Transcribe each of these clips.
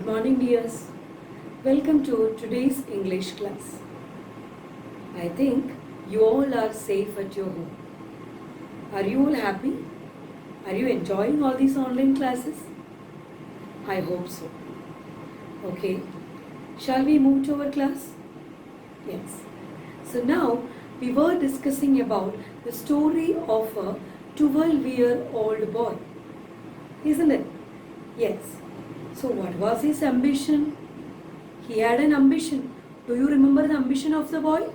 Good morning, dears. Welcome to today's English class. I think you all are safe at your home. Are you all happy? Are you enjoying all these online classes? I hope so. Okay, shall we move to our class? Yes. So now we were discussing about the story of a 12-year-old boy. Isn't it? Yes. So what was his ambition? He had an ambition. Do you remember the ambition of the boy?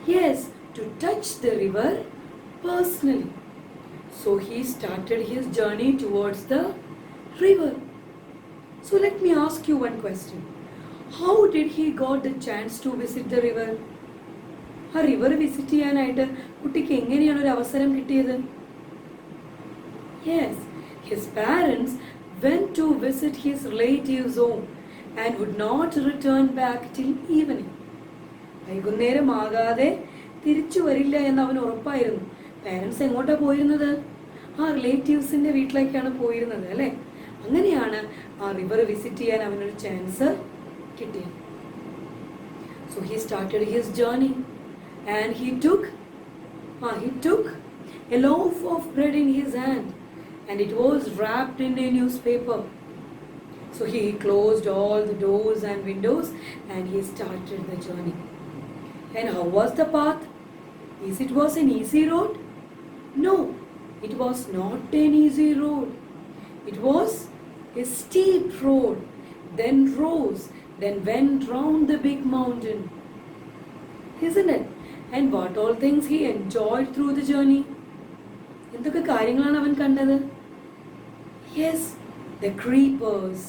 Yes, to touch the river personally. So he started his journey towards the river. So let me ask you one question. How did he got the chance to visit the river? ആ river visit ചെയ്യാനായിട്ട് കുട്ടിക്ക് എങ്ങനെയാണ് ഒരു അവസരം കിട്ടിയത്? Yes, his parents went to visit his relatives' home and would not return back till evening. വൈകുന്നേരമാകാതെ തിരിച്ചു വരില്ല എന്ന് അവന് ഉറപ്പായിരുന്നു. പാരൻസ് എങ്ങോട്ടാണ് പോയിരുന്നത്? ആ റിലേറ്റീവ്സിൻ്റെ വീട്ടിലേക്കാണ് പോയിരുന്നത് അല്ലേ? അങ്ങനെയാണ് ആ റിവർ വിസിറ്റ് ചെയ്യാൻ അവനൊരു ചാൻസ് കിട്ടിയത്. So he started his journey and he took a loaf of bread in his hand and it was wrapped in a newspaper. So he closed all the doors and windows and he started the journey. And how was the path? It was an easy road? No, it was not an easy road. It was a steep road, then rose, then went round the big mountain. Isn't it? And what all things he enjoyed through the journey? എന്തൊക്കെ കാര്യങ്ങളാണ് അവൻ കണ്ടത്? Yes, the creepers,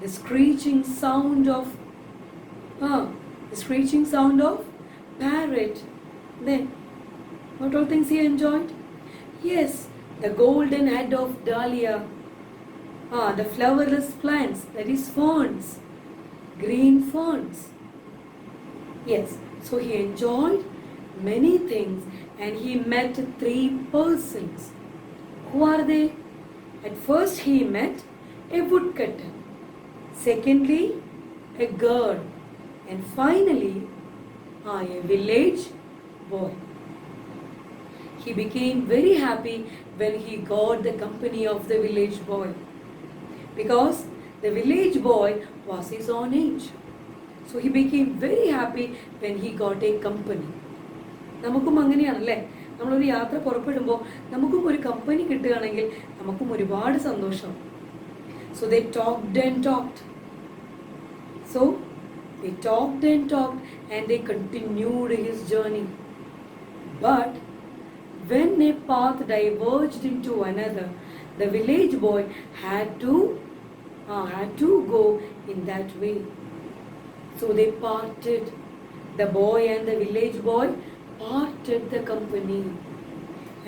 the screeching sound of parrot. Then, what all things he enjoyed? Yes, the golden head of dahlia. The flowerless plants, that is ferns, green ferns. Yes, so he enjoyed many things and he met 3 persons. Who are they? At first he met a woodcutter, secondly a girl, and finally a village boy. He became very happy when he got the company of the village boy because the village boy was his own age. So he became very happy when he got a company. നമുക്കും അങ്ങനെയാണല്ലേ, നമ്മളൊരു യാത്ര പുറപ്പെടുമ്പോൾ നമുക്കും ഒരു company കിട്ടുകയാണെങ്കിൽ നമുക്കും ഒരുപാട് സന്തോഷം. So they talked and talked. And they continued his journey. But when a path diverged into another, the village boy had to go in that way. So they parted. The boy and the village boy parted the company.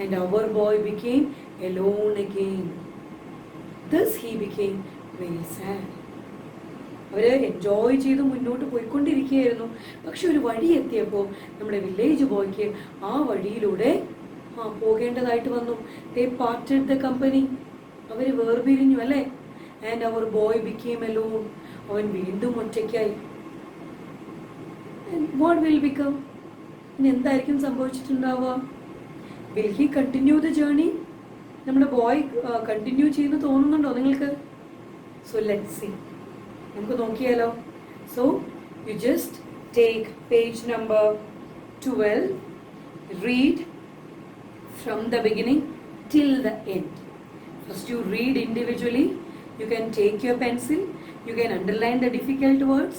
And our boy became alone again. Thus he became very sad. അവർ enjoy ചെയ്ത് മുന്നോട്ട് പോയിക്കൊണ്ടിരിക്കുകയായിരുന്നു. പക്ഷെ ഒരു വഴി എത്തിയപ്പോൾ നമ്മുടെ village ബോയ്ക്ക് ആ വഴിയിലൂടെ പോകേണ്ടതായിട്ട് വന്നു. They parted the company. അവർ വേർപിരിഞ്ഞു അല്ലേ? ആൻഡ് അവർ ബോയ് ബിക്കേം അലോൺ. അവൻ വീണ്ടും ഒറ്റയ്ക്കായി. What will become? ഇനി എന്തായിരിക്കും സംഭവിച്ചിട്ടുണ്ടാവുക? Will he continue the journey? നമ്മുടെ ബോയ് കണ്ടിന്യൂ ചെയ്യുന്നു തോന്നുന്നുണ്ടോ നിങ്ങൾക്ക്? So let's see. നമുക്ക് നോക്കിയാലോ? So you just take page number 12, read from the beginning till the end. First you read individually. You can take your pencil, you can underline the difficult words,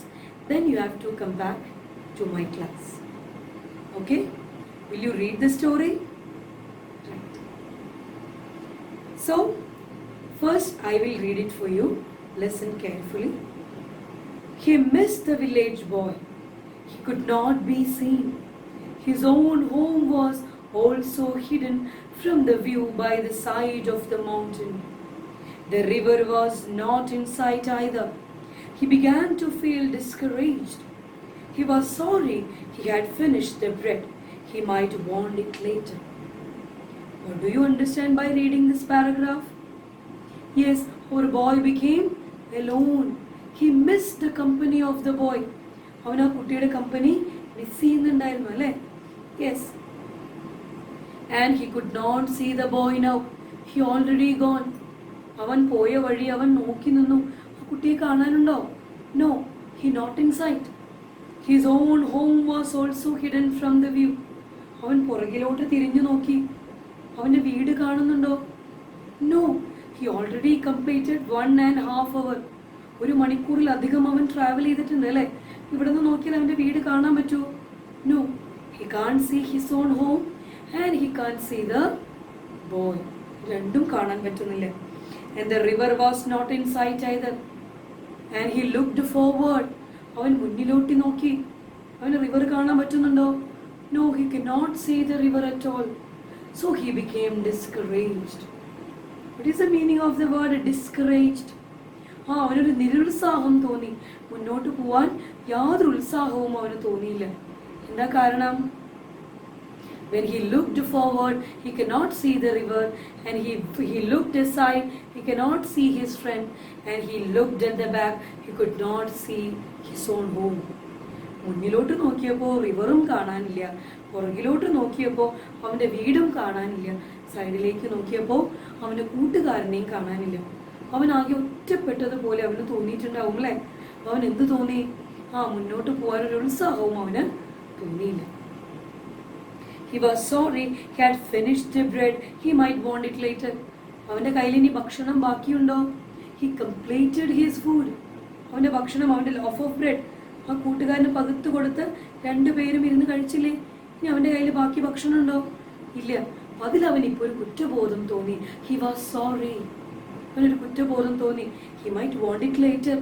then you have to come back to my class. Okay? Will you read the story? Right. So, first I will read it for you. Listen carefully. He missed the village boy. He could not be seen. His own home was also hidden from the view by the side of the mountain. The river was not in sight either. He began to feel discouraged. He was sorry he had finished the bread. He might want it later. What do you understand by reading this paragraph? Yes, our boy became alone. He missed the company of the boy. അവൻ ആ കുട്ടിയുടെ company miss ചെയ്യുന്നുണ്ടായിരുന്നു അല്ലേ? Yes. And he could not see the boy now. He already gone. അവൻ പോയ വഴി അവൻ നോക്കി നിന്നു. ആ കുട്ടിയെ കാണാനുണ്ടോ? No, he not in sight. His own home was also hidden from the view. അവൻ പുറകിലോട്ട് തിരിഞ്ഞു നോക്കി. അവന്റെ വീട് കാണുന്നുണ്ടോ? No, he already completed 1.5 hours. 1 മണിക്കൂറിലധികം അവൻ ട്രാവൽ ചെയ്തിട്ടുണ്ട് അല്ലേ? ഇവിടെ നിന്ന് നോക്കിയാൽ അവന്റെ വീട് കാണാൻ പറ്റുമോ? No, he can't see his own home and he can't see the boy. രണ്ടും കാണാൻ പറ്റുന്നില്ല. And the river was not in sight either. And he looked forward. അവൻ മുന്നിലോട്ട് നോക്കി. അവന് റിവർ കാണാൻ പറ്റുന്നുണ്ടോ? No, he cannot see the river at all. So he became discouraged. What is the meaning of the word discouraged? അവനൊരു നിരുത്സാഹം തോന്നി. മുന്നോട്ട് പോവാൻ യാതൊരു ഉത്സാഹവും അവന് തോന്നിയില്ല. എന്താ കാരണം? When he looked forward, he cannot see the river, and he looked aside, he cannot see his friend, and he looked at the back, he could not see his own home. മുന്നിലോട്ട് നോക്കിയപ്പോൾ റിവറും കാണാനില്ല, പുറകിലോട്ട് നോക്കിയപ്പോൾ അവൻ്റെ വീടും കാണാനില്ല, സൈഡിലേക്ക് നോക്കിയപ്പോൾ അവൻ്റെ കൂട്ടുകാരനെയും കാണാനില്ല. അവൻ ആകെ ഒറ്റപ്പെട്ടതുപോലെ അവന് തോന്നിയിട്ടുണ്ടാവും അല്ലേ? അവൻ എന്ത് തോന്നി? മുന്നോട്ട് പോകാനൊരു ഉത്സാഹവും അവന് തോന്നിയില്ല. He was sorry he had finished the bread. He might want it later. അവൻ്റെ കയ്യിൽ ഇനി ഭക്ഷണം ബാക്കിയുണ്ടോ? He completed his food. അവൻ്റെ ഭക്ഷണം, അവൻ്റെ ലോഫ് ഓഫ് ബ്രെഡ് ആ കൂട്ടുകാരന് പകുത്ത് കൊടുത്ത് 2 പേരും ഇരുന്ന് കഴിച്ചില്ലേ? ഇനി അവൻ്റെ കയ്യിൽ ബാക്കി ഭക്ഷണം ഉണ്ടോ? ഇല്ല. അതിലവൻ ഇപ്പോൾ ഒരു കുറ്റബോധം തോന്നി. He was sorry. അവനൊരു കുറ്റബോധം തോന്നി. He might want it later.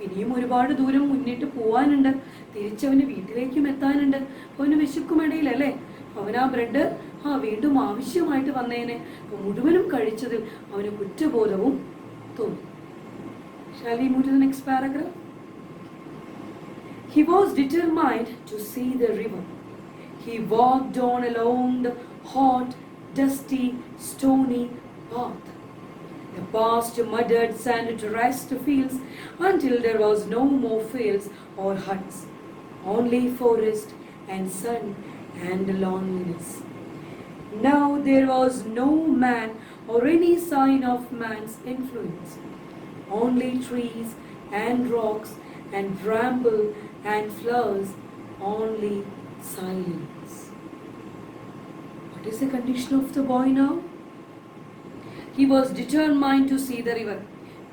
ഇനിയും ഒരുപാട് ദൂരം മുന്നിട്ട് പോവാനുണ്ട്, തിരിച്ചവന് വീട്ടിലേക്കും എത്താനുണ്ട്. അവന് വിശക്കുമിടയിലല്ലേ അവൻ ആ ബ്രെഡ് വീണ്ടും ആവശ്യമായിട്ട് വന്നതിനെ മുഴുവനും കഴിച്ചതിൽ അവന് കുറ്റബോധവും തോന്നി. Shall we move to the next paragraph? He was determined to see the river. He walked on along the hot, dusty, stony path, past muddied sand-dressed fields, until there was no more fields or huts, only forest and sun and loneliness. Now there was no man or any sign of man's influence, only trees and rocks and bramble and flowers, only silence. What is the condition of the boy now? He was determined to see the river.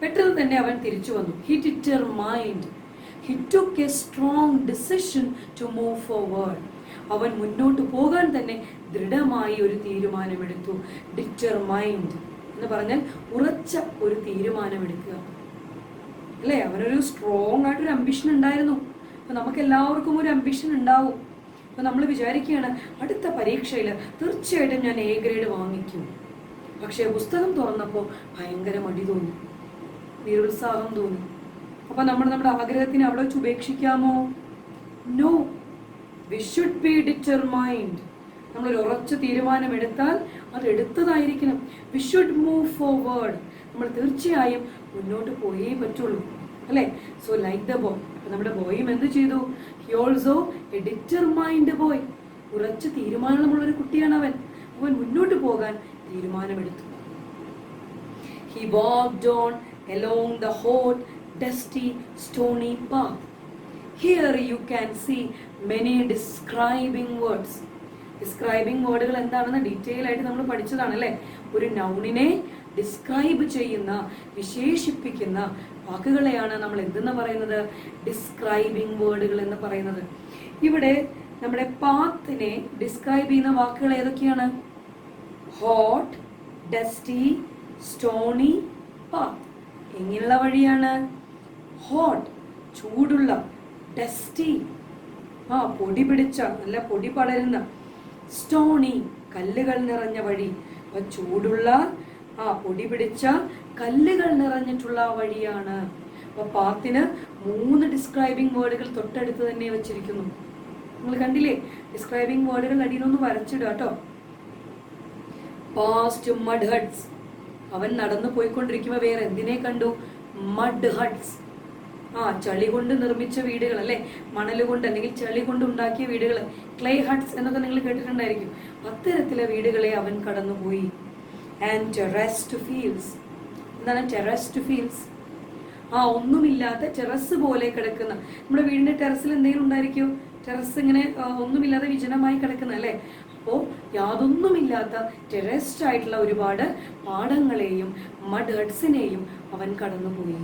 പെട്ടെന്ന് തന്നെ അവൻ തിരിച്ചു വന്നു. He determined. He took a strong decision to move forward. അവൻ മുന്നോട്ട് പോകാൻ തന്നെ ദൃഢമായി ഒരു തീരുമാനമെടുത്തു. Determined എന്ന് പറഞ്ഞാൽ ഉറച്ച ഒരു തീരുമാനമെടുക്കുക അല്ലേ? അവനൊരു സ്ട്രോങ് ആയിട്ടൊരു അംബിഷൻ ഉണ്ടായിരുന്നു. അപ്പൊ നമുക്ക് എല്ലാവർക്കും ഒരു അംബിഷൻ ഉണ്ടാവും. അപ്പൊ നമ്മൾ വിചാരിക്കുകയാണ് അടുത്ത പരീക്ഷയിൽ തീർച്ചയായിട്ടും ഞാൻ A ഗ്രേഡ് വാങ്ങിക്കും. പക്ഷേ പുസ്തകം തുറന്നപ്പോൾ ഭയങ്കര മടി തോന്നി, നിരുത്സാഹം തോന്നി. അപ്പൊ നമ്മുടെ ആഗ്രഹത്തിന് അവിടെ വെച്ച് ഉപേക്ഷിക്കാമോ? No, we should be determined. നമ്മളൊരു ഉറച്ച തീരുമാനം എടുത്താൽ അത് എടുത്തതായിരിക്കണം. We should move forward. നമ്മൾ തീർച്ചയായും മുന്നോട്ട് പോയേ പറ്റുള്ളൂ അല്ലേ? So like the boy. അപ്പൊ നമ്മുടെ ബോയും എന്ത് ചെയ്തു? He also a determined boy. ഉറച്ച തീരുമാനമുള്ളൊരു കുട്ടിയാണ് അവൻ. അവൻ മുന്നോട്ട് പോകാൻ തീരുമാനമെടുത്തു. He walked on along the hot, dusty, stony path. Here you can see many describing words. Describing വേർഡുകൾ എന്താണെന്ന് ഡീറ്റെയിൽ ആയിട്ട് നമ്മൾ പഠിച്ചതാണ് അല്ലേ? ഒരു നൗണിനെ ഡിസ്ക്രൈബ് ചെയ്യുന്ന, വിശേഷിപ്പിക്കുന്ന വാക്കുകളെയാണ് നമ്മൾ എന്തെന്ന് പറയുന്നത്? ഡിസ്ക്രൈബിംഗ് വേർഡുകൾ എന്ന് പറയുന്നത്. ഇവിടെ നമ്മുടെ പാത്തിനെ ഡിസ്ക്രൈബ് ചെയ്യുന്ന വാക്കുകൾ ഏതൊക്കെയാണ്? Hot, dusty, Stony, path. എങ്ങനെയുള്ള വഴിയാണ്? ഹോട്ട്, ചൂടുള്ള. ഡസ്റ്റി, പൊടി പിടിച്ച, നല്ല പൊടി പടരുന്ന. സ്റ്റോണി, കല്ലുകൾ നിറഞ്ഞ വഴി. അപ്പൊ ചൂടുള്ള, പൊടി പിടിച്ച, കല്ലുകൾ നിറഞ്ഞിട്ടുള്ള വഴിയാണ്. അപ്പൊ പാത്തിന് 3 ഡിസ്ക്രൈബിംഗ് വേർഡുകൾ തൊട്ടടുത്ത് തന്നെ വെച്ചിരിക്കുന്നു. നിങ്ങൾ കണ്ടില്ലേ? ഡിസ്ക്രൈബിംഗ് വേർഡുകൾ അടിയിലൊന്ന് വരച്ചിടുക കേട്ടോ. Past mud huts. അവൻ നടന്നു പോയിക്കൊണ്ടിരിക്കുമ്പോൾ വേറെ എന്തിനെ കണ്ടു? മഡ് ഹട്ട്സ്, ചളി കൊണ്ട് നിർമ്മിച്ച വീടുകൾ അല്ലെ, മണൽ കൊണ്ട് അല്ലെങ്കിൽ ചളി കൊണ്ട് ഉണ്ടാക്കിയ വീടുകൾ, ക്ലേ ഹട്ട്സ് എന്നൊക്കെ നിങ്ങൾ കേട്ടിട്ടുണ്ടായിരിക്കും. അത്തരത്തിലെ വീടുകളെ അവൻ കടന്നുപോയി. ആൻഡ് ടെറസ്ഡ് ഫീൽഡ്സ്, എന്താണ് ടെറസ്ഡ് ഫീൽഡ്സ്? ഒന്നുമില്ലാത്ത ടെറസ് പോലെ കിടക്കുന്ന, നമ്മുടെ വീടിന്റെ ടെറസിൽ എന്തെങ്കിലും ഉണ്ടായിരിക്കും, ടെറസ് ഇങ്ങനെ ഒന്നുമില്ലാതെ വിജനമായി കിടക്കുന്ന അല്ലെ. അപ്പോൾ യാതൊന്നുമില്ലാത്ത ടെറസ്ഡ് ആയിട്ടുള്ള ഒരുപാട് പാടങ്ങളെയും മഡ് ഹട്ട്സിനെയും അവൻ കടന്നുപോയി.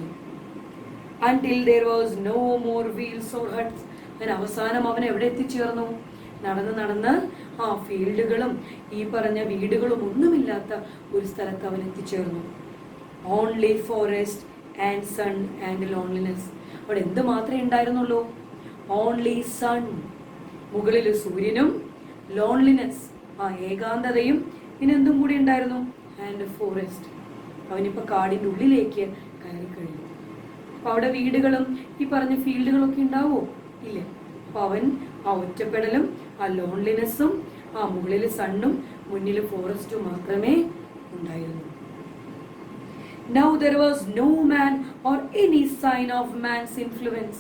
Until there was no more wheels or huts. അങ്ങനെ അവസാനം അവൻ എവിടെ എത്തിച്ചേർന്നു? നടന്ന് ഫീൽഡുകളും ഈ പറഞ്ഞ വീടുകളും ഒന്നുമില്ലാത്ത ഒരു സ്ഥലത്ത് അവൻ എത്തിച്ചേർന്നു. Only forest and sun and loneliness. അവിടെ എന്ത് മാത്രമേ ഉണ്ടായിരുന്നുള്ളൂ? ഓൺലി സൺ, മുകളിൽ സൂര്യനും, ലോൺലിനെസ് ഏകാന്തതയും, പിന്നെ എന്തും കൂടി ഉണ്ടായിരുന്നു? And forest. അവനിപ്പോ കാടിന്റെ ഉള്ളിലേക്ക് കയറി കഴിഞ്ഞു. അപ്പൊ അവിടെ വീടുകളും ഈ പറഞ്ഞ ഫീൽഡുകളൊക്കെ ഉണ്ടാവോ? ഇല്ല. അപ്പൊ അവൻ ഒറ്റപ്പെടലും ലോൺലിനെസ്സും മുകളിൽ സണ്ണും മുന്നിൽ ഫോറസ്റ്റും മാത്രമേ ഉണ്ടായിരുന്നു. Now there was no man or any sign of man's influence.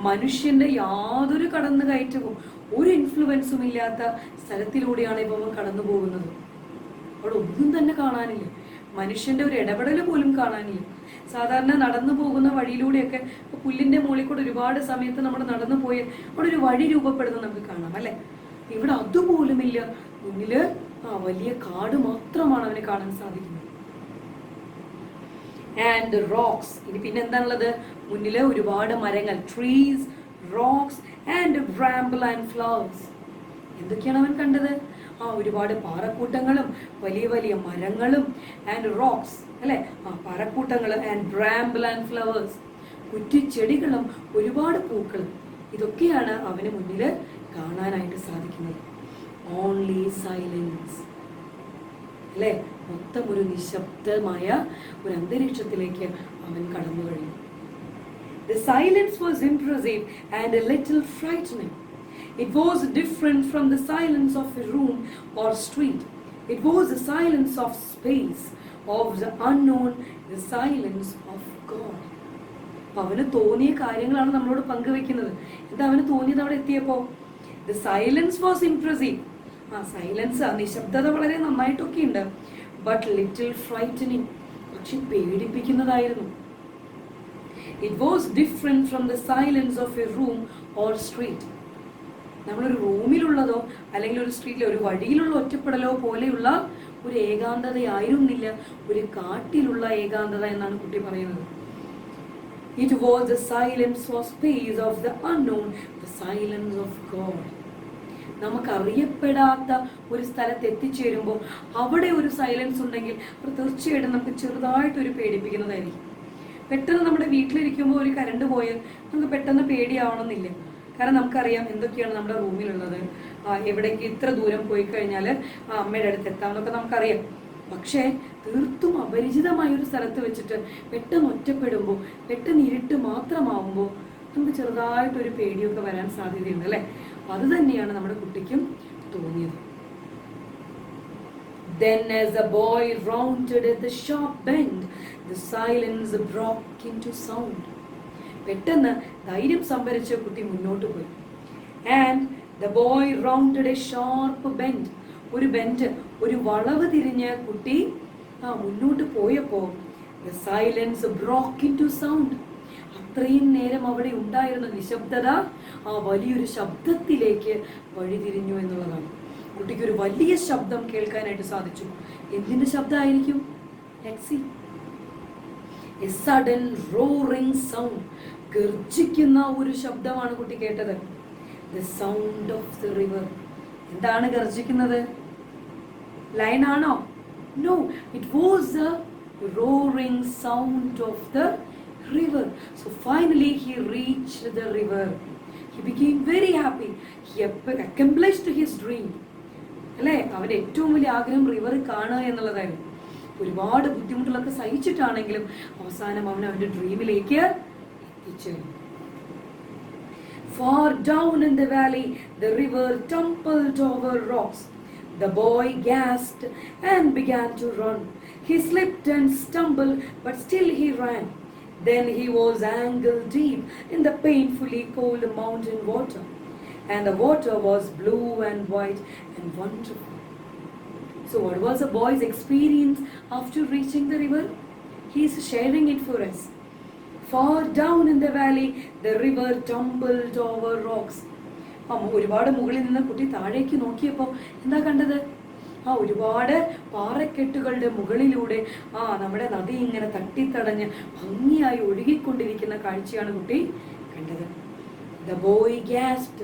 മനുഷ്യന്റെ യാതൊരു കടന്നു കയറ്റവും ഒരു ഇൻഫ്ലുവൻസും ഇല്ലാത്ത സ്ഥലത്തിലൂടെയാണ് ഇപ്പൊ അവൻ കടന്നു പോകുന്നത്. അവിടെ ഒന്നും തന്നെ കാണാനില്ല, മനുഷ്യന്റെ ഒരു ഇടപെടൽ പോലും കാണാനില്ല. സാധാരണ നടന്നു പോകുന്ന വഴിയിലൂടെയൊക്കെ പുല്ലിന്റെ മുകളിൽ കൂടെ ഒരുപാട് സമയത്ത് നമ്മൾ നടന്നു പോയി അവിടെ ഒരു വഴി രൂപപ്പെടുന്നത് നമുക്ക് കാണാം അല്ലെ. ഇവിടെ അതുപോലുമില്ല. മുന്നില് വലിയ കാട് മാത്രമാണ് അവനെ കാണാൻ സാധിക്കുന്നത്. ആൻഡ് റോക്സ്, ഇനി പിന്നെ എന്താണുള്ളത്? മുന്നില് ഒരുപാട് മരങ്ങൾ, trees, rocks and bramble and flowers. എന്തൊക്കെയാണ് അവൻ കണ്ടത്? ഒരുപാട് പാറക്കൂട്ടങ്ങളും വലിയ വലിയ മരങ്ങളും, ആൻഡ് റോക്സ് അല്ലെ, പാറക്കൂട്ടങ്ങൾ, ആൻഡ് ബ്രാംബിൾ ആൻഡ് ഫ്ലവേഴ്സ്, കുറ്റിച്ചെടികളും ഒരുപാട് പൂക്കളും. ഇതൊക്കെയാണ് അവന് മുന്നിൽ കാണാനായിട്ട് സാധിക്കുന്നത്. ഓൺലി സൈലൻസ് അല്ലെ, മൊത്തം ഒരു നിശബ്ദമായ ഒരു അന്തരീക്ഷത്തിലേക്ക് അവൻ കടന്നു കഴിഞ്ഞു. The silence was impressive and a little frightening. It was different from the silence of a room or street. It was the silence of space, of the unknown, the silence of God. അവന് തോന്നിയ കാര്യങ്ങളാണ് നമ്മളോട് പങ്കുവെക്കുന്നത്. എന്താ അവന് തോന്നിയത് അവിടെ എത്തിയപ്പോ? The silence was impressive. Silence, നിശബ്ദത വളരെ നന്നായിട്ടൊക്കെ ഉണ്ട്. ബട്ട് ലിറ്റിൽ ഫ്രൈറ്റനിങ്, പക്ഷെ പേടിപ്പിക്കുന്നതായിരുന്നു. It was different from the silence of a room or street. നമ്മളൊരു റൂമിലുള്ളതോ അല്ലെങ്കിൽ ഒരു സ്ട്രീറ്റിലെ ഒരു വഴിയിലുള്ള ഒറ്റപ്പെടലോ പോലെയുള്ള ഒരു ഏകാന്തതയായിരുന്നില്ല, ഒരു കാട്ടിലുള്ള ഏകാന്തത എന്നാണ് കുട്ടി പറയുന്നത്. It was the silence or space of the unknown, the silence of God. നമുക്കറിയപ്പെടാത്ത ഒരു സ്ഥലത്ത് എത്തിച്ചേരുമ്പോൾ അവിടെ ഒരു സൈലൻസ് ഉണ്ടെങ്കിൽ അത് തീർച്ചയായിട്ടും നമുക്ക് ചെറുതായിട്ടൊരു പേടിപ്പിക്കുന്നതായിരിക്കും. പെട്ടെന്ന് നമ്മുടെ വീട്ടിലിരിക്കുമ്പോൾ ഒരു കറണ്ട് പോയാൽ നമുക്ക് പെട്ടെന്ന് പേടിയാവണമെന്നില്ല. കാരണം നമുക്കറിയാം എന്തൊക്കെയാണ് നമ്മുടെ റൂമിലുള്ളത്, എവിടേക്ക് ഇത്ര ദൂരം പോയി കഴിഞ്ഞാൽ അമ്മയുടെ അടുത്ത് എത്താമെന്നൊക്കെ നമുക്കറിയാം. പക്ഷേ തീർത്തും അപരിചിതമായ ഒരു സ്ഥലത്ത് വെച്ചിട്ട് പെട്ടെന്ന് ഒറ്റപ്പെടുമ്പോൾ, പെട്ടെന്ന് ഇരുട്ട് മാത്രമാവുമ്പോൾ നമുക്ക് ചെറുതായിട്ടൊരു പേടിയൊക്കെ വരാൻ സാധ്യതയുണ്ട് അല്ലേ. അത് തന്നെയാണ് നമ്മുടെ കുട്ടിക്കും തോന്നിയത്. Then as the boy rounded at the sharp bend, the silence broke into sound. പെട്ടെന്ന് ധൈര്യം സംഭരിച്ച കുട്ടി മുന്നോട്ട് പോയി. And the boy rounded a sharp bend. ഒരു ബെൻഡ്, ഒരു വളവ് തിരിഞ്ഞ് കുട്ടി മുന്നോട്ട് പോയപ്പോ the silence broke into sound. അത്രയും നേരം അവിടെ ഉണ്ടായിരുന്ന നിശബ്ദത വലിയൊരു ശബ്ദത്തിലേക്ക് വഴിതിരിഞ്ഞു എന്നുള്ളതാണ്. കുട്ടിക്ക് ഒരു വലിയ ശബ്ദം കേൾക്കാനായിട്ട് സാധിച്ചു. എന്തിന്റെ ശബ്ദമായിരിക്കും? Let's see. A sudden roaring sound. ഗർജിക്കുന്ന ഒരു ശബ്ദമാണ് കുട്ടി കേട്ടത്. The sound of the river. എന്താണ് ഗർജിക്കുന്നത്? ലൈൻ ആണോ? No, it was the roaring sound of the river. So finally he reached the river. He became very happy. He accomplished his dream. അല്ലേ, അവന്റെ ഏറ്റവും വലിയ ആഗ്രഹം റിവർ കാണുക എന്നുള്ളതായിരുന്നു. ഒരുപാട് ബുദ്ധിമുട്ടുകളൊക്കെ സഹിച്ചിട്ടാണെങ്കിലും അവസാനം അവൻ അവന്റെ ഡ്രീമിലേക്ക് എത്തിച്ചേർന്നു. Far down in the valley, the river tumbled over rocks. The boy gasped and began to run. He slipped and stumbled, but still he ran. Then he was ankle deep in the painfully cold mountain water, and the water was blue and white and wonderful. So, what was the boy's experience after reaching the river? He is sharing it for us. Far down in the valley, the river tumbled over rocks. ഒരുപാട് മുകളിൽ നിന്ന് കുട്ടി താഴേക്ക് നോക്കിയപ്പോൾ എന്താ കണ്ടത്? ഒരുപാട് പാറക്കെട്ടുകളുടെ മുകളിലൂടെ നമ്മുടെ നദി ഇങ്ങനെ തട്ടിത്തടഞ്ഞ് ഭംഗിയായി ഒഴുകിക്കൊണ്ടിരിക്കുന്ന കാഴ്ചയാണ് കുട്ടി കണ്ടത്. The boy gasped.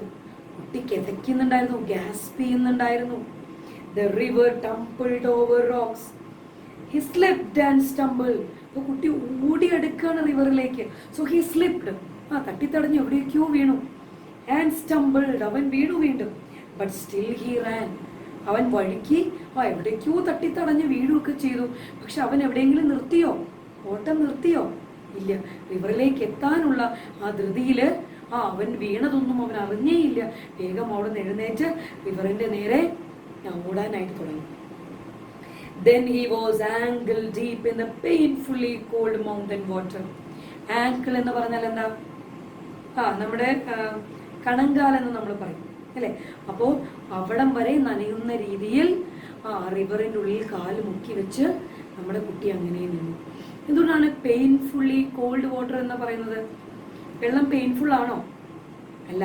കുട്ടി കിതയ്ക്കുന്നുണ്ടായിരുന്നു, ഗ്യാസ്പ് ചെയ്യുന്നുണ്ടായിരുന്നു. The river tumbled over rocks. He slipped and stumbled. അപ്പോൾ കുട്ടി ഓടിയെടുക്കുകയാണ് റിവറിലേക്ക്. So he slipped. തട്ടിത്തടഞ്ഞ് എവിടേക്കോ വീണു. And stumbled. അവൻ വീണു വീണ്ടും. But still he ran. അവൻ വഴുക്കി എവിടേക്കോ തട്ടിത്തടഞ്ഞ് വീഴുകയൊക്കെ ചെയ്തു. പക്ഷെ അവൻ എവിടെയെങ്കിലും നിർത്തിയോ? ഓട്ടം നിർത്തിയോ? ഇല്ല. റിവറിലേക്ക് എത്താനുള്ള ധൃതിയില് അവൻ വീണതൊന്നും അവൻ അറിഞ്ഞേയില്ല. വേഗം അവിടെ നിന്ന് എഴുന്നേറ്റ് റിവറിന്റെ നേരെ ഓടാനായിട്ട് തുടങ്ങി. Then he was ankle deep in the painfully cold mountain water. Ankle എന്ന് പറഞ്ഞാൽ എന്താ? നമ്മുടെ കണങ്കാലെന്ന് നമ്മൾ പറയും അല്ലേ? അപ്പോൾ അവിടം വരെ നനയുന്ന രീതിയിൽ റിവറിൻ്റെ ഉള്ളിൽ കാല് മുക്കി വെച്ച് നമ്മുടെ കുട്ടി അങ്ങനെ നിന്നു. എന്തുകൊണ്ടാണ് പെയിൻഫുള്ളി കോൾഡ് വാട്ടർ എന്ന് പറയുന്നത്? വെള്ളം പെയിൻഫുൾ ആണോ? അല്ല.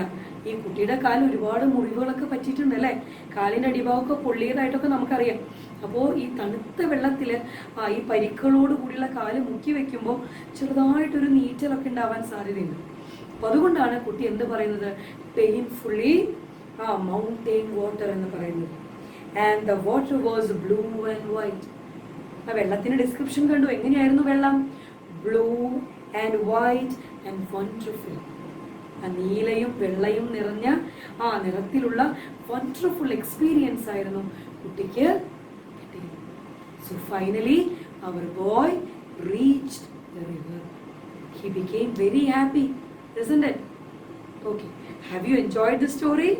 ഈ കുട്ടിയുടെ കാല് ഒരുപാട് മുറിവുകളൊക്കെ പറ്റിയിട്ടുണ്ട് അല്ലേ? കാലിൻ്റെ അടിഭാഗമൊക്കെ പൊള്ളിയതായിട്ടൊക്കെ നമുക്കറിയാം. അപ്പോൾ ഈ തണുത്ത വെള്ളത്തിൽ ഈ പരിക്കുകളോട് കൂടിയുള്ള കാല് മുക്കി വെക്കുമ്പോൾ ചെറുതായിട്ടൊരു നീറ്റലൊക്കെ ഉണ്ടാവാൻ സാധ്യതയുണ്ട്. അപ്പോൾ അതുകൊണ്ടാണ് കുട്ടി എന്ത് പറയുന്നത്? പെയിൻഫുള്ളി മൗണ്ടെയിൻ വാട്ടർ എന്ന് പറയുന്നത്. And the water was blue and white. വെള്ളത്തിന്റെ ഡിസ്ക്രിപ്ഷൻ കണ്ടു. എങ്ങനെയായിരുന്നു വെള്ളം? Blue and white and wonderful. നീലയും വെള്ളയും നിറഞ്ഞ നിറത്തിലുള്ള വണ്ടർഫുൾ എക്സ്പീരിയൻസ് ആയിരുന്നു കുട്ടിക്ക് കിട്ടിയത്. So finally our boy reached the river. He became very happy, isn't it? Okay, have you enjoyed the story?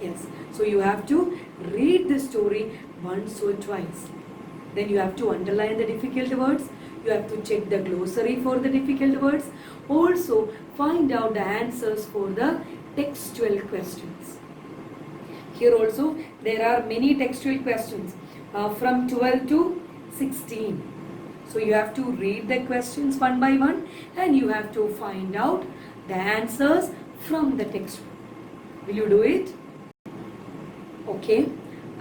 Yes. So you have to read the story once or twice. Then you have to underline the difficult words. You have to check the glossary for the difficult words. Also find out the answers for the textual questions. Here also there are many textual questions from 12 to 16. So you have to read the questions one by one and you have to find out the answers from the textbook. Will you do it? Okay.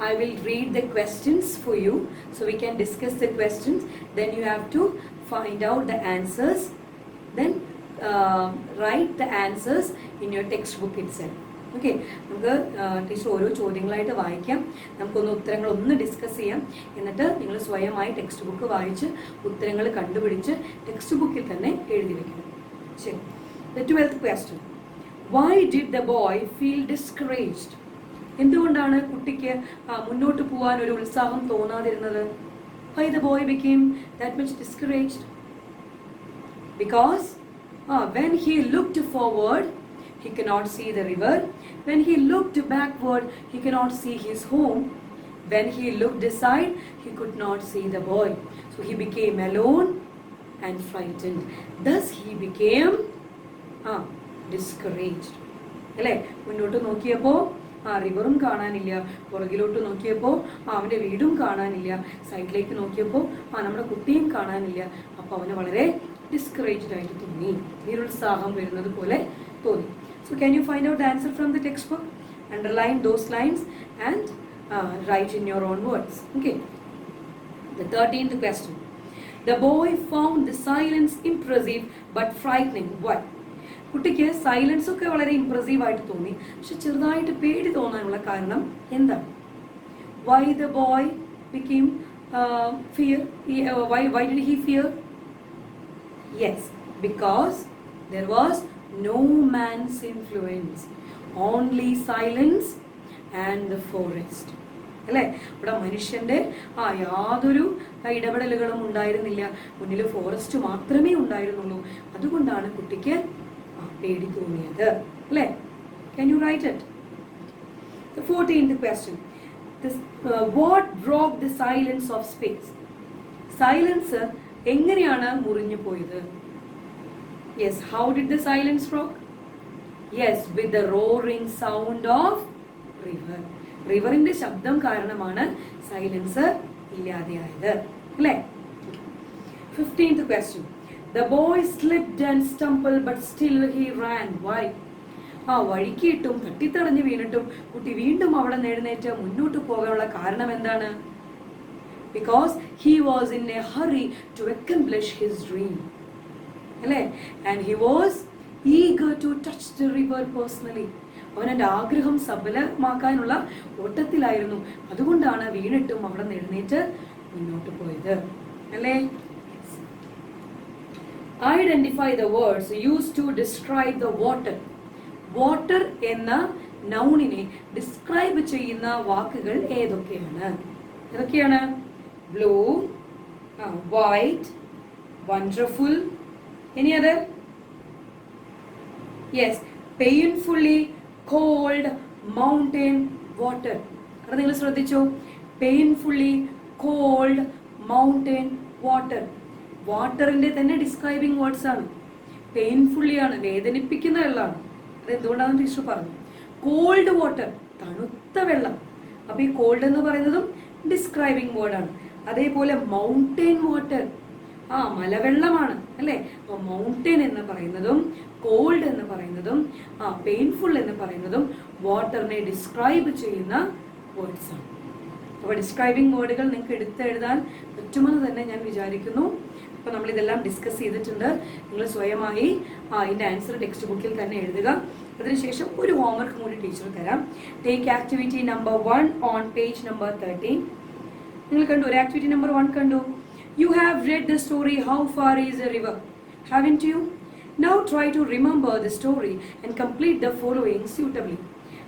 I will read the questions for you so we can discuss the questions. Then you have to find out the answers. Then write the answers in your textbook itself. Okay, നമുക്ക് teacher ഓരോ ചോദ്യങ്ങളായിട്ട് വായിക്കാം. നമുക്കൊന്ന് ഉത്തരങ്ങളൊന്ന് discuss ചെയ്യാം. എന്നിട്ട് നിങ്ങൾ സ്വയമായി text book വായിച്ച് ഉത്തരങ്ങൾ കണ്ടുപിടിച്ച് ടെക്സ്റ്റ് ബുക്കിൽ തന്നെ എഴുതി വെക്കണം. ശരി. The 12th question. Why did the boy feel discouraged? എന്തുകൊണ്ടാണ് കുട്ടിക്ക് മുന്നോട്ട് പോകാൻ ഒരു ഉത്സാഹം തോന്നാതിരുന്നത്? Why the boy became that much discouraged? Because when he looked forward, he cannot see the river. When he looked backward, he cannot see his home. When he looked aside, he could not see the boy. So he became alone and frightened. Thus he became discouraged. അല്ലേ? മുന്നോട്ട് നോക്കിയപ്പോൾ റിവറും കാണാനില്ല, പുറകിലോട്ട് നോക്കിയപ്പോൾ അവൻ്റെ വീടും കാണാനില്ല, സൈഡിലേക്ക് നോക്കിയപ്പോൾ നമ്മുടെ കുട്ടിയും കാണാനില്ല. അപ്പോൾ അവന് വളരെ ഡിസ്കറേജ്ഡ് ആയിട്ട് തോന്നി, നിരുത്സാഹം വരുന്നത് പോലെ തോന്നി. So can you find out the answer from the textbook? Underline those lines and write in your own words. Okay. The 13th question. The boy found the silence impressive but frightening. Why? കുട്ടിക്ക് silence ഒക്കെ വളരെ impressive ആയിട്ട് തോന്നി, പക്ഷെ ചെറുതായിട്ട് പേടി തോന്നാനുള്ള കാരണം എന്താണ്? Why the boy became fear? Why did he fear? Yes, because there was no man's influence, only silence and the forest. അല്ലേ? ഇവിടെ മനുഷ്യന്റെ യാതൊരു ഇടപെടലുകളും ഉണ്ടായിരുന്നില്ല, മുന്നിൽ ഫോറസ്റ്റ് മാത്രമേ ഉണ്ടായിരുന്നുള്ളൂ. അതുകൊണ്ടാണ് കുട്ടിക്ക് പേടി തോന്നിയത്. അല്ലേ? Can you write it? The 14th question. What broke the silence of space? Silence എങ്ങനെയാണ് മുറിഞ്ഞു പോയത്? Yes, how did the silence broke? Yes, with the roaring sound of river. റിവറിന്റെ ശബ്ദം കാരണമാണ് സൈലൻസ് ഇല്ലാതെയായത്, അല്ലേ? 15th question. The boy slipped and stumbled but still he ran. Why? ആ വഴിക്കിട്ടും തട്ടിത്തടഞ്ഞു വീണിട്ടും കുട്ടി വീണ്ടും അവിടെ എഴുന്നേറ്റ് മുന്നോട്ട് പോകാനുള്ള കാരണം എന്താണ്? Because he was in a hurry to accomplish his dream. അല്ലേ? And he was eager to touch the river personally. അവൻ എൻ്റെ ആഗ്രഹം സഫലമാക്കാനുള്ള ഓട്ടത്തിലായിരുന്നു. അതുകൊണ്ടാണ് വീണിട്ടും അവിടെ എഴുന്നേറ്റ് മുന്നോട്ട് പോയത്, അല്ലേ? Identify the words used to describe the water. Water എന്ന നൗണിനെ ഡിസ്ക്രൈബ് ചെയ്യുന്ന വാക്കുകൾ ഏതൊക്കെയാണ്? ഏതൊക്കെയാണ്? Blue, white, wonderful. Any other? Yes, painfully, cold, mountain, water. അത് നിങ്ങൾ ശ്രദ്ധിച്ചോ? Painfully, cold, mountain, water. വാട്ടറിന്റെ തന്നെ ഡിസ്ക്രൈബിങ് വേർഡ്സ് ആണ്. പെയിൻഫുള്ളി ആണ്, വേദനിപ്പിക്കുന്ന വെള്ളമാണ്. അതെന്തുകൊണ്ടാണെന്ന് ടീച്ചർ പറഞ്ഞു. കോൾഡ് വാട്ടർ, തണുത്ത വെള്ളം. അപ്പൊ ഈ കോൾഡ് എന്ന് പറയുന്നതും ഡിസ്ക്രൈബിങ് വേർഡാണ്. അതേപോലെ മൗണ്ടൻ വാട്ടർ, മലവെള്ളമാണ്, അല്ലെ? അപ്പൊ മൗണ്ടൻ എന്ന് പറയുന്നതും കോൾഡ് എന്ന് പറയുന്നതും പെയിൻഫുൾ എന്ന് പറയുന്നതും വാട്ടറിനെ ഡിസ്ക്രൈബ് ചെയ്യുന്ന വേർഡ്സ് ആണ്. അപ്പൊ ഡിസ്ക്രൈബിങ് വേർഡുകൾ നിങ്ങൾക്ക് എടുത്തെഴുതാൻ പറ്റുമെന്ന് തന്നെ ഞാൻ വിചാരിക്കുന്നു. അപ്പൊ നമ്മൾ ഇതെല്ലാം ഡിസ്കസ് ചെയ്തിട്ടുണ്ട്. നിങ്ങൾ സ്വയമായി ഇതിന്റെ ആൻസർ ടെക്സ്റ്റ് ബുക്കിൽ തന്നെ എഴുതുക. അതിനുശേഷം ഒരു ഹോംവർക്ക് കൂടി ടീച്ചർ തരാം. Take activity number 1 on page number 13. നിങ്ങൾ കണ്ടു, ഒരു ആക്ടിവിറ്റി നമ്പർ 1 കണ്ടു. You have read the story How Far Is a River, haven't you? Now try to remember the story and complete the following suitably.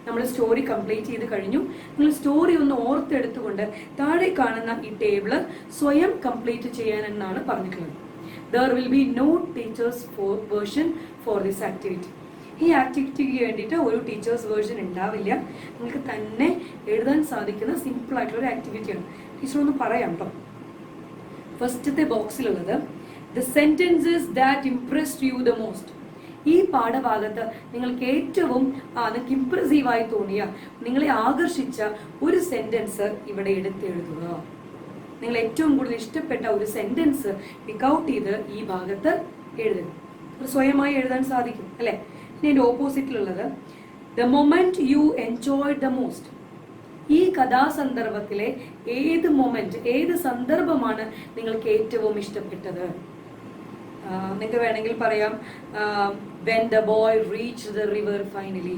നമ്മൾ story complete ചെയ്ത് കഴിഞ്ഞു. നിങ്ങൾ story ഒന്ന് ഓർത്തെടുത്തുകൊണ്ട് താഴെ കാണുന്ന ഈ ടേബിള് സ്വയം കംപ്ലീറ്റ് ചെയ്യാനെന്നാണ് പറഞ്ഞിട്ടുള്ളത്. There will be no teachers version for this activity. ഈ ആക്ടിവിറ്റിക്ക് വേണ്ടിയിട്ട് ഒരു ടീച്ചേഴ്സ് വേർഷൻ ഉണ്ടാവില്ല. നിങ്ങൾക്ക് തന്നെ എഴുതാൻ സാധിക്കുന്ന സിമ്പിൾ ആയിട്ടുള്ള ഒരു ആക്ടിവിറ്റിയാണ്. ടീച്ചർ ഒന്ന് പറയാം കേട്ടോ. ഫസ്റ്റത്തെ ബോക്സിലുള്ളത് the sentences that impressed you the most. ഈ പാഠഭാഗത്ത് നിങ്ങൾക്ക് ഏറ്റവും നിങ്ങൾക്ക് ഇംപ്രസീവായി തോന്നിയ, നിങ്ങളെ ആകർഷിച്ച ഒരു സെന്റൻസ് ഇവിടെ എടുത്തെഴുതുക. നിങ്ങൾ ഏറ്റവും കൂടുതൽ ഇഷ്ടപ്പെട്ട ഒരു സെന്റൻസ് പിക്ക് ഔട്ട് ചെയ്ത് ഈ ഭാഗത്ത് എഴുതുക. സ്വയമായി എഴുതാൻ സാധിക്കും, അല്ലെ? ഇനി എൻ്റെ ഓപ്പോസിറ്റിലുള്ളത് the moment you enjoyed the most. ഈ കഥാസന്ദർഭത്തിലെ ഏത് മൊമെന്റ്, ഏത് സന്ദർഭമാണ് നിങ്ങൾക്ക് ഏറ്റവും ഇഷ്ടപ്പെട്ടത്? നിങ്ങൾക്ക് വേണമെങ്കിൽ പറയാം when the boy reached the river finally.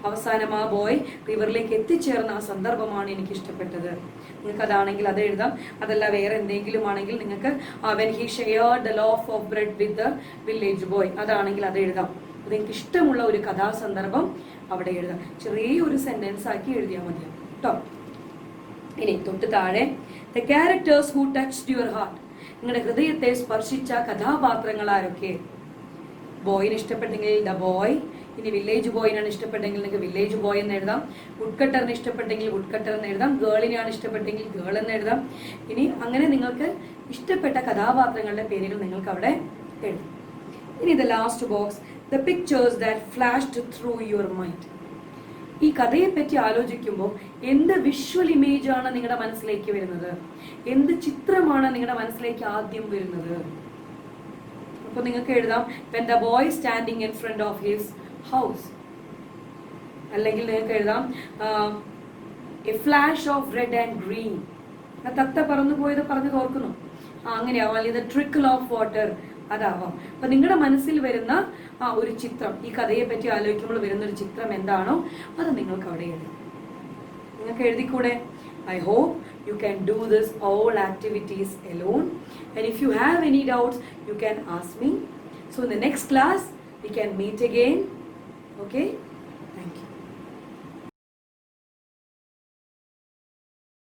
അവസാനം ആ ബോയ് റിവറിലേക്ക് എത്തിച്ചേർന്ന ആ സന്ദർഭമാണ് എനിക്ക് ഇഷ്ടപ്പെട്ടത്. നിങ്ങൾക്ക് അതാണെങ്കിൽ അത് എഴുതാം. അതല്ല വേറെ എന്തെങ്കിലും ആണെങ്കിൽ നിങ്ങൾക്ക് when he shared the loaf of bread with the village boy, അതാണെങ്കിൽ അത് എഴുതാം. അത് എനിക്ക് ഇഷ്ടമുള്ള ഒരു കഥാസന്ദർഭം അവിടെ എഴുതാം. ചെറിയൊരു സെന്റൻസ് ആക്കി എഴുതിയാൽ മതിയാവും കേട്ടോ. ഇനി തൊട്ട് താഴെ the characters who touched your heart. നിങ്ങളുടെ ഹൃദയത്തെ സ്പർശിച്ച കഥാപാത്രങ്ങൾ ആരൊക്കെ? ബോയിന് ഇഷ്ടപ്പെട്ടെങ്കിൽ ദ ബോയ്. ഇനി വില്ലേജ് ബോയിനാണ് ഇഷ്ടപ്പെട്ടെങ്കിൽ നിങ്ങൾക്ക് വില്ലേജ് ബോയ് എന്ന് എഴുതാം. വുഡ് കട്ടറിന് ഇഷ്ടപ്പെട്ടെങ്കിൽ വുഡ് കട്ടർ എന്ന് എഴുതാം. ഗേളിനെയാണ് ഇഷ്ടപ്പെട്ടെങ്കിൽ ഗേൾ എന്ന് എഴുതാം. ഇനി അങ്ങനെ നിങ്ങൾക്ക് ഇഷ്ടപ്പെട്ട കഥാപാത്രങ്ങളുടെ പേരുകൾ നിങ്ങൾക്ക് അവിടെ എഴുതാം. ഇനി the last box the pictures that flashed through your mind. ഈ കഥയെ പറ്റി ആലോചിക്കുമ്പോൾ എന്ത് വിഷ്വൽ ഇമേജ് ആണ് നിങ്ങളുടെ മനസ്സിലേക്ക് വരുന്നത്? എന്ത് ചിത്രമാണ് നിങ്ങളുടെ മനസ്സിലേക്ക് ആദ്യം വരുന്നത്? അപ്പൊ നിങ്ങൾക്ക് എഴുതാം when the boy standing in front of his house. അല്ലെങ്കിൽ നിങ്ങൾക്ക് എഴുതാം a flash of red and green. തത്ത പറന്നു പോയത് പറഞ്ഞു ഓർക്കുന്നു, അങ്ങനെയാവാം. അല്ലെങ്കിൽ the trickle of water, അതാവാം. അപ്പൊ നിങ്ങളുടെ മനസ്സിൽ വരുന്ന ഒരു ചിത്രം, ഈ കഥയെ പറ്റി ആലോചിക്കുമ്പോൾ വരുന്ന ഒരു ചിത്രം എന്താണോ അത് നിങ്ങൾക്ക് അവിടെ എഴുതാം. നിങ്ങൾക്ക് എഴുതിക്കൂടെ? I hope you can do this all activities alone, and if you have any doubts you can ask me. So in the next class we can meet again. Okay, thank you.